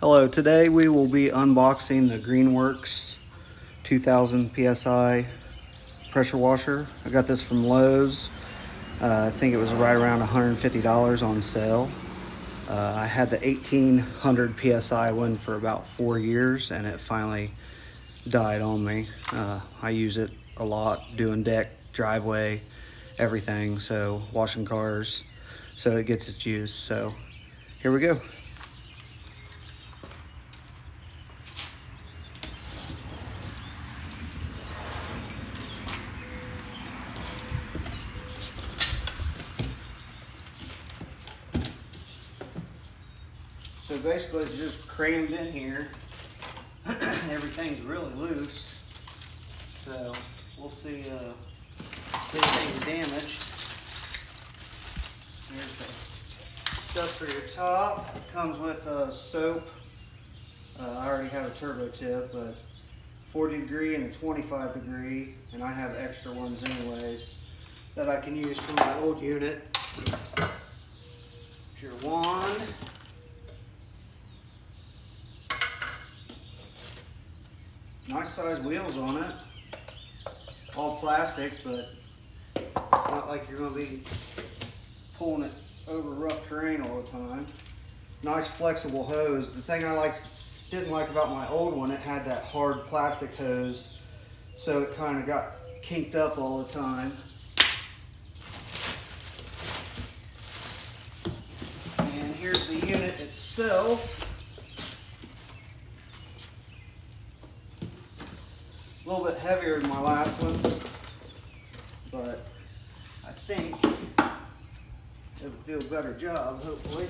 Hello, today we will be unboxing the Greenworks 2000 PSI pressure washer. I got this from Lowe's. I think it was right around $150 on sale. I had the 1800 PSI one for about 4 years and it finally died on me. I use it a lot doing deck, driveway, everything, so washing cars, so it gets its use. So here we go. So basically it's just crammed in here. Everything's really loose. So we'll see if anything's damaged. Here's the stuff for your top. It comes with soap. I already have a turbo tip, but 40 degree and a 25 degree, and I have extra ones anyways that I can use for my old unit. Here's your wand. Nice size wheels on it. All plastic, but it's not like you're going to be pulling it over rough terrain all the time. Nice flexible hose. The thing I didn't like about my old one, it had that hard plastic hose, so it kind of got kinked up all the time. And here's the unit itself. A little bit heavier than my last one, but I think it'll do a better job, hopefully.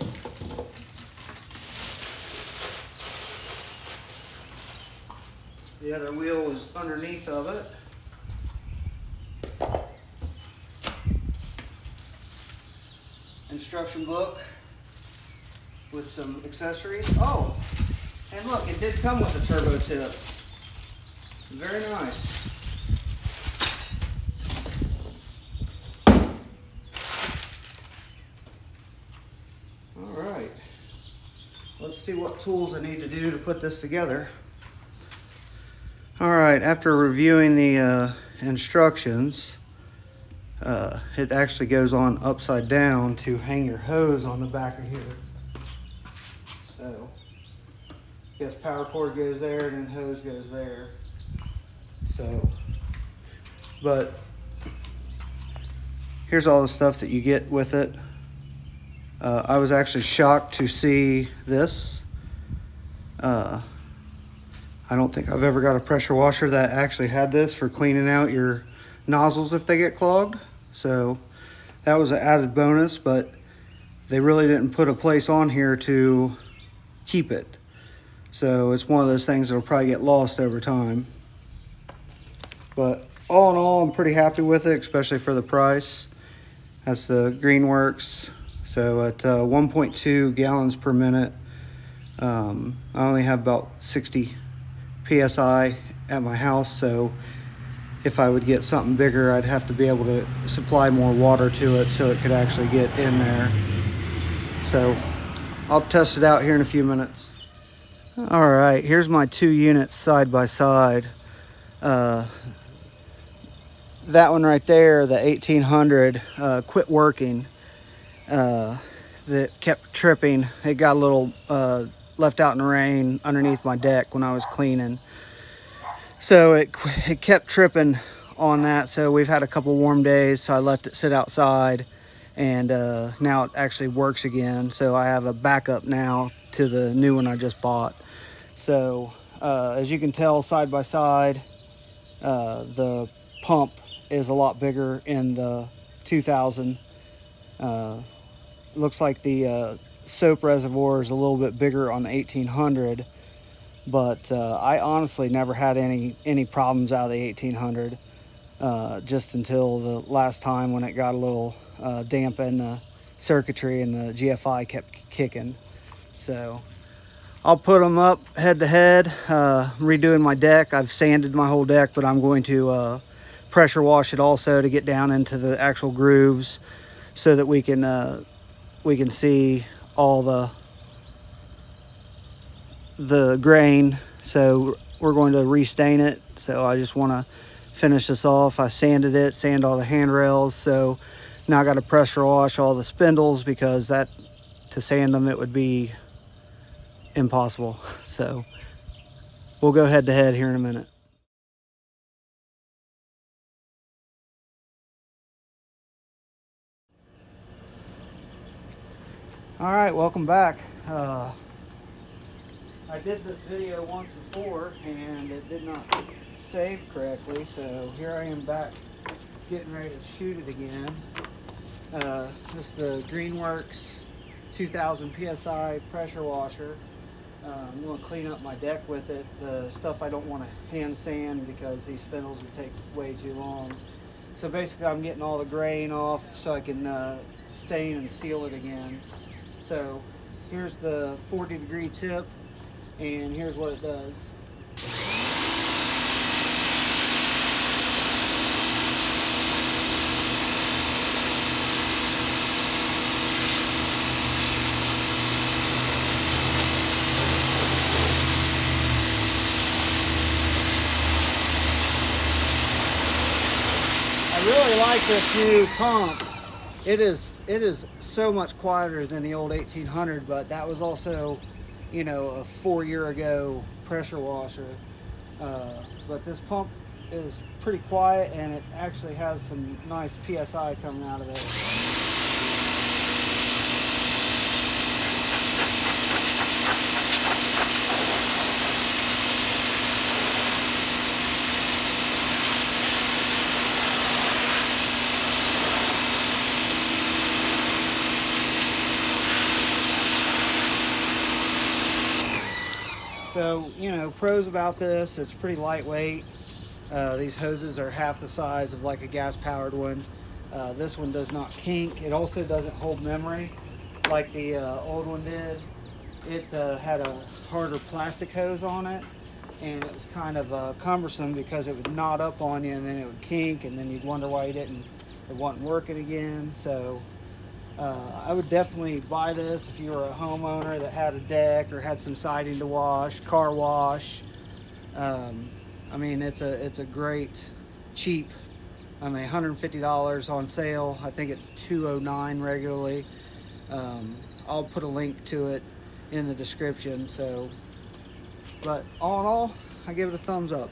The other wheel is underneath of it. Instruction book with some accessories. Oh, and look, it did come with a turbo tip. Very nice. All right. Let's see what tools I need to do to put this together. All right, after reviewing the instructions, it actually goes on upside down to hang your hose on the back of here. So, I guess power cord goes there and then hose goes there. So, but here's all the stuff that you get with it. I was actually shocked to see this. I don't think I've ever got a pressure washer that actually had this for cleaning out your nozzles if they get clogged. So that was an added bonus, but they really didn't put a place on here to keep it. So it's one of those things that'll probably get lost over time. But all in all, I'm pretty happy with it, especially for the price. That's the Greenworks. So at 1.2 gallons per minute, I only have about 60 PSI at my house. So if I would get something bigger, I'd have to be able to supply more water to it so it could actually get in there. So I'll test it out here in a few minutes. All right, here's my two units side by side. That one right there, the 1800, quit working. That kept tripping. It got a little left out in the rain underneath my deck when I was cleaning. So it kept tripping on that. So we've had a couple warm days, so I left it sit outside, and now it actually works again. So I have a backup now to the new one I just bought. So as you can tell, side by side, the pump is a lot bigger in the 2000. Looks like the soap reservoir is a little bit bigger on the 1800, but I honestly never had any problems out of the 1800, just until the last time when it got a little damp in the circuitry and the GFI kept kicking. So I'll put them up head to head. Redoing my deck. I've sanded my whole deck, but I'm going to pressure wash it also to get down into the actual grooves so that we can see all the the grain, so we're going to restain it. So I just want to finish this off. I sanded it, sand all the handrails, so now I got to pressure wash all the spindles, because that, to sand them, it would be impossible. So we'll go head to head here in a minute. All right, welcome back. I did this video once before and it did not save correctly, so here I am back getting ready to shoot it again. This is the Greenworks 2000 PSI pressure washer. I'm going to clean up my deck with it. The stuff I don't want to hand sand because these spindles would take way too long. So basically I'm getting all the grain off so I can stain and seal it again. So here's the 40-degree tip, and here's what it does. I really like this new pump. It is so much quieter than the old 1800, but that was also, you know, a 4-year ago pressure washer. But this pump is pretty quiet, and it actually has some nice PSI coming out of it. So, you know, pros about this, it's pretty lightweight. These hoses are half the size of like a gas-powered one. This one does not kink. It also doesn't hold memory like the old one did. It had a harder plastic hose on it, and it was kind of cumbersome because it would knot up on you and then it would kink, and then you'd wonder why it wasn't working again. So I would definitely buy this if you were a homeowner that had a deck or had some siding to wash, car wash. I mean, it's a great, cheap. I mean, $150 on sale. I think it's $209 regularly. I'll put a link to it in the description. So, but all in all, I give it a thumbs up.